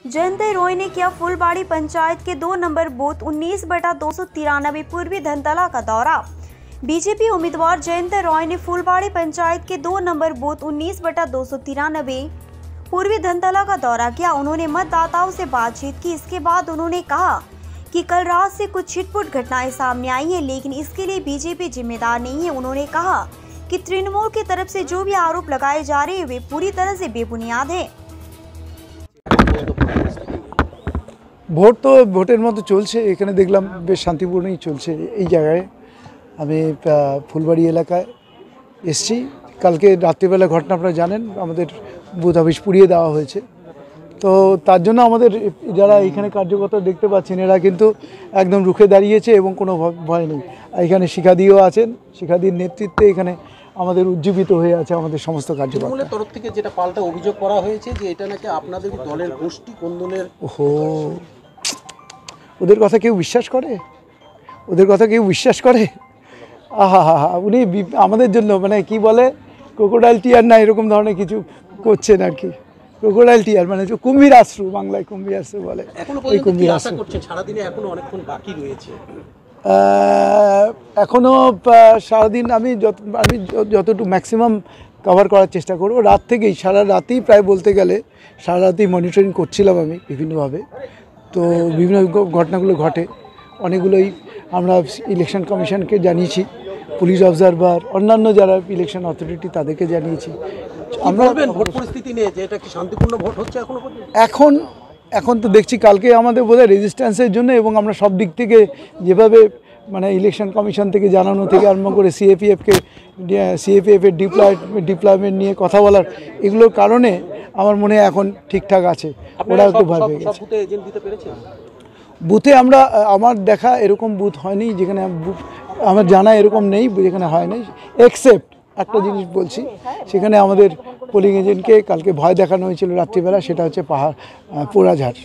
जयंती रॉय ने किया फुलबाड़ी पंचायत के 2 नंबर बूथ 19/293 पूर्वी धनतला का दौरा। बीजेपी उम्मीदवार जयंती रॉय ने फुलबाड़ी पंचायत के 2 नंबर बूथ 19/293 पूर्वी धनतला का दौरा किया। उन्होंने मतदाताओं से बातचीत की। इसके बाद उन्होंने कहा कि कल रात से कुछ छिटपुट घटनाएं सामने आई हैं, लेकिन इसके लिए बीजेपी जिम्मेदार नहीं है। उन्होंने कहा कि तृणमूल की तरफ से जो भी आरोप लगाए जा रहे हैं वे पूरी तरह से बेबुनियाद है। ভোট তো ভোটের মতো চলছে, এখানে দেখলাম বেশ শান্তিপূর্ণই চলছে। এই জায়গায় আমি ফুলবাড়ি এলাকায় এসেছি। কালকে রাত্রিবেলা ঘটনা আপনারা জানেন, আমাদের বুথ অফিস পুড়িয়ে দেওয়া হয়েছে। তো তার জন্য আমাদের যারা এখানে কার্যকর্তা দেখতে পাচ্ছেন এরা কিন্তু একদম রুখে দাঁড়িয়েছে এবং কোনো ভয় নেই। এখানে শিখাদিও আছেন, শিখাদির নেতৃত্বে এখানে আমাদের উজ্জীবিত হয়ে আছে আমাদের সমস্ত কার্যকর্তা। তৃণমূলের তরফ থেকে যেটা পাল্টা অভিযোগ করা হয়েছে যে এটা নাকি আপনাদের দলের গোষ্ঠী কোন্দলের। ওহো, ওদের কথা কেউ বিশ্বাস করে? ওদের কথা কেউ বিশ্বাস করে? আহা হা হা, উনি আমাদের জন্য মানে কি বলে ক্রোকোডাইল টিয়ার না এরকম ধরনের কিছু করছেন আর কি। ক্রোকোডাইল টিয়ার মানে কুম্ভীর আশ্রু, বাংলায় কুম্ভীর আশ্রু বলে। ওই কুম্ভীর আশ্রু করছেন সারাদিনে এখনো অনেকক্ষণ বাকি রয়েছে। এখনও সারাদিন আমি যতটুকু ম্যাক্সিমাম কভার করার চেষ্টা করব। রাত থেকেই সারা রাতেই প্রায় বলতে গেলে সারা রাতেই মনিটরিং করছিলাম আমি বিভিন্নভাবে। তো বিভিন্ন ঘটনাগুলো ঘটে, অনেকগুলোই আমরা ইলেকশন কমিশনকে জানিয়েছি, পুলিশ অবজারভার, অন্যান্য যারা ইলেকশন অথরিটি তাদেরকে জানিয়েছি। আমরা ভোট পরিস্থিতি নিয়ে যে এটা কি শান্তিপূর্ণ ভোট হচ্ছে এখনো পর্যন্ত? এখন তো দেখছি কালকে আমাদের বোধহয় রেজিস্ট্যান্সের জন্য এবং আমরা সব দিক থেকে যেভাবে মানে ইলেকশন কমিশন থেকে জানানো থেকে আরম্ভ করে সিএপিএফের ডিপ্লয়মেন্ট নিয়ে কথা বলার এগুলোর কারণে আমার মনে হয় এখন ঠিকঠাক আছে। ওরা একটু ভয় পেয়ে গেছে। বুথে আমার দেখা এরকম বুথ হয়নি যেখানে, আমার জানা এরকম নেই যেখানে হয় নাই, এক্সেপ্ট একটা জিনিস বলছি, সেখানে আমাদের পোলিং এজেন্টকে কালকে ভয় দেখানো হয়েছিল রাত্রিবেলা, সেটা হচ্ছে পোড়াঝাড়।